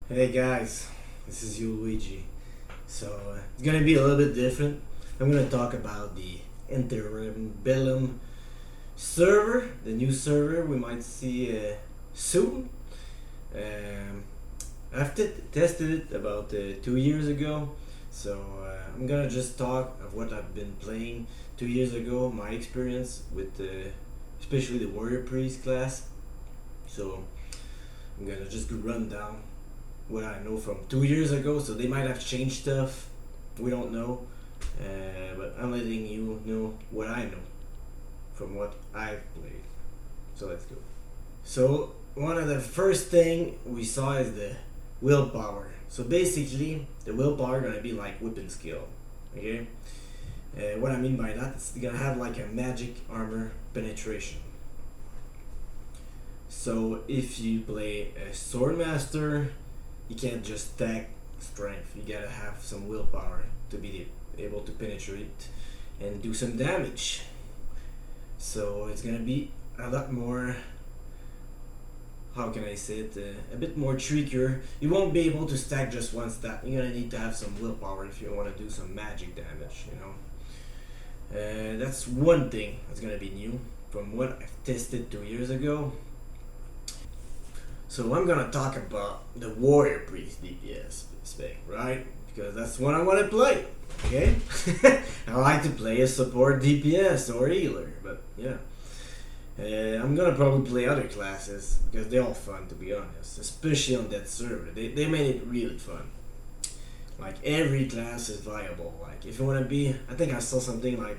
Hey guys, this is you Luigi. It's gonna be a little bit different. I'm gonna talk about the Interbellum server, the new server we might see soon. Um, tested it about 2 years ago, I'm gonna just talk of what I've been playing 2 years ago, my experience with especially the Warrior Priest class. So I'm gonna just run down what I know from 2 years ago. So they might have changed stuff. We don't know, but I'm letting you know what I know from what I've played. So let's go. So one of the first thing we saw is the willpower. So basically, the willpower gonna be like weapon skill. Okay. What I mean by that, it's gonna have like a magic armor penetration. So if you play a swordmaster, you can't just stack strength. You gotta have some willpower to be able to penetrate and do some damage. So it's gonna be a lot more. How can I say it? A bit more trickier. You won't be able to stack just one stat. You're gonna need to have some willpower if you want to do some magic damage. That's one thing that's gonna be new from what I've tested 2 years ago. So I'm gonna talk about the Warrior Priest DPS spec, right? Because that's what I want to play. Okay, I like to play a support DPS or healer, but yeah, I'm gonna probably play other classes because they're all fun, to be honest. Especially on that server, they made it really fun. Like every class is viable. Like if you wanna be, I think I saw something like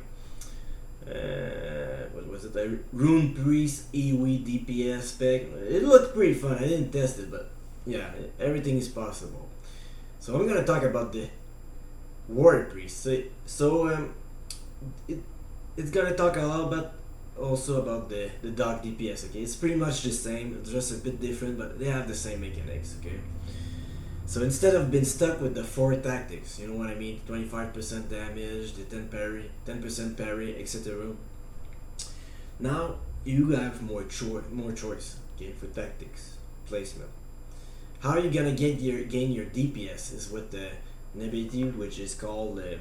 what was it? A Rune Priest EW DPS spec. It looked pretty fun. I didn't test it, but yeah, everything is possible. So I'm gonna talk about the Warrior Priest. It's gonna talk a lot about also about the dog DPS. Okay, it's pretty much the same. It's just a bit different, but they have the same mechanics. Okay. So instead of being stuck with the four tactics, you know what I mean? 25% damage, the 10% parry, etc. Now you have more choice, okay, for tactics placement. How are you gonna gain your DPS is with the an ability which is called you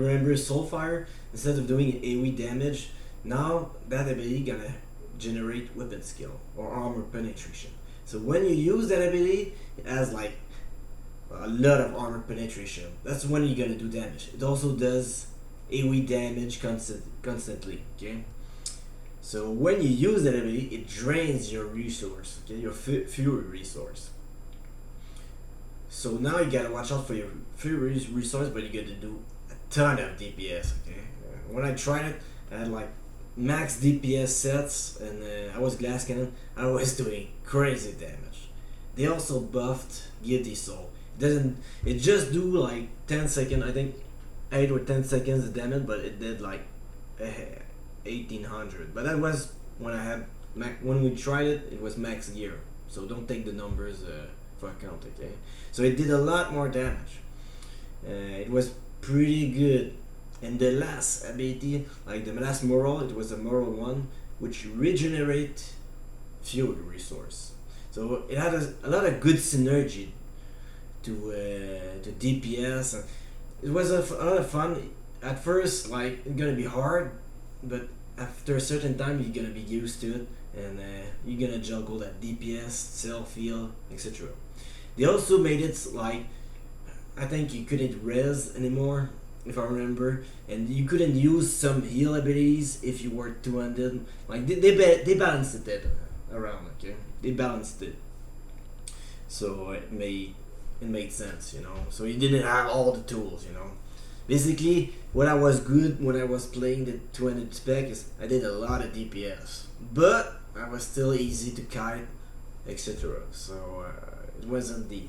remember Soulfire. Instead of doing AoE damage, now that ability gonna generate weapon skill or armor penetration. So when you use that ability, it has like a lot of armor penetration. That's when you're gonna do damage. It also does AoE damage constantly. Okay. So when you use that ability, it drains your resource. Okay, your fury resource. So now you gotta watch out for your fury resource, but you gotta do a ton of DPS. Okay. When I tried it, I had like max DPS sets, and I was glass cannon. I was doing crazy damage. They also buffed Guilty Soul. It just do like 10 seconds, I think 8 or 10 seconds of damage, but it did like 1800. But that was when I had when we tried it. It was max gear, so don't take the numbers for account. Okay, so it did a lot more damage. It was pretty good. And the last ability, like the last moral, it was a moral one, which regenerate fuel resource. So it had a lot of good synergy to DPS. It was a lot of fun. At first, like it's gonna be hard, but after a certain time, you're gonna be used to it, and you're gonna juggle that DPS, self heal, etc. They also made it like I think you couldn't res anymore, if I remember, and you couldn't use some heal abilities if you were 200. Like they balanced it around. Okay, they balanced it, so it made sense. So you didn't have all the tools. Basically, what I was good when I was playing the 200 spec is I did a lot of DPS, but I was still easy to kite, etc. So it wasn't the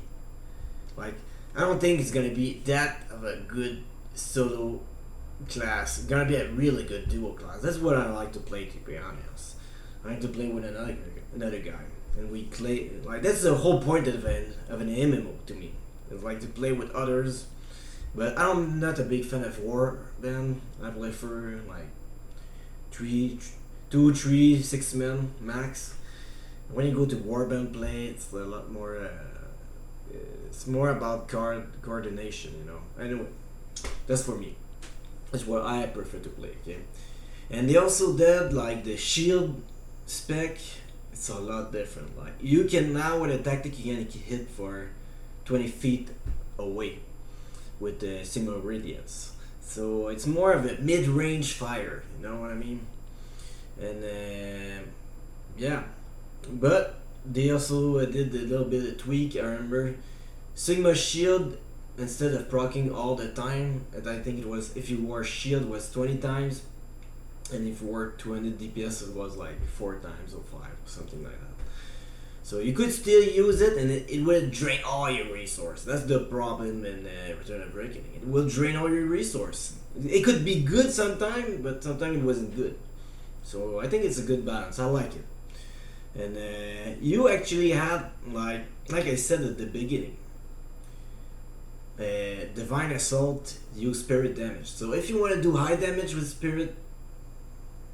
like. I don't think it's gonna be that of a good solo class. It's gonna be a really good duo class. That's what I like to play, to be honest. I like to play with another guy, and we play like that's the whole point of an MMO to me. It's like to play with others. But I'm not a big fan of war. Then I play for like 2, 3, 6 men max. When you go to warband play, it's a lot more. It's more about coordination, you know. Anyway, that's for me. That's what I prefer to play. Okay, and they also did like the shield spec. It's a lot different. Like you can now with a tactic you can hit for 20 feet away with the Sigma Radiance. So it's more of a mid-range fire. You know what I mean? And yeah, but they also did a little bit of tweak. I remember Sigma Shield, instead of proccing all the time, and I think it was if you wore Shield was 20 times, and if you wore 200 DPS it was like 4 times or 5 something like that. So you could still use it, and it will drain all your resource. That's the problem in Return of Reckoning. It will drain all your resource. It could be good sometimes, but sometimes it wasn't good. So I think it's a good balance. I like it. And you actually have like I said at the beginning, Divine Assault use spirit damage. So if you want to do high damage with spirit,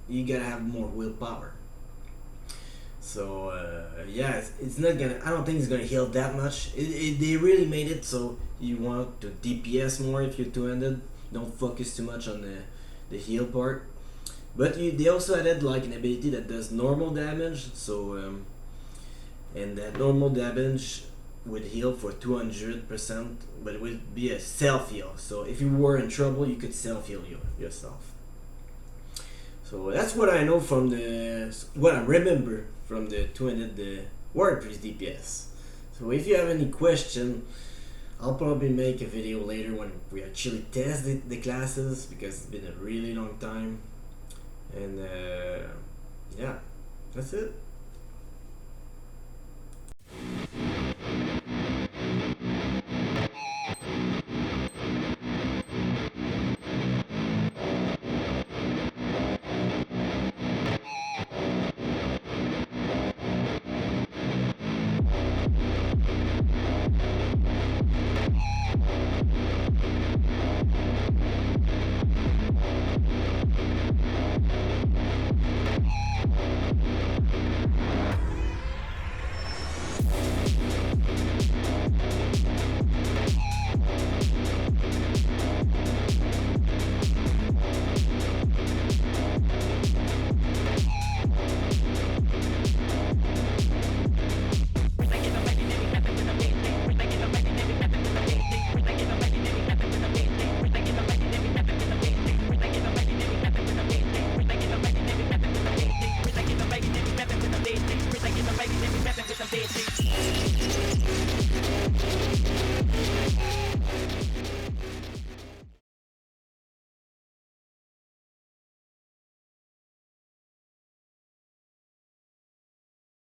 you gotta have more willpower. So yeah, it's not gonna. I don't think it's gonna heal that much. They really made it so you want to DPS more if you're two-handed. Don't focus too much on the heal part. But they also added like an ability that does normal damage. So and that normal damage would heal for 200%, but it would be a self heal. So if you were in trouble, you could self heal yourself. So that's what I know from what I remember from the 200 Warrior Priest DPS. So if you have any question, I'll probably make a video later when we actually test the classes, because it's been a really long time. And yeah, that's it.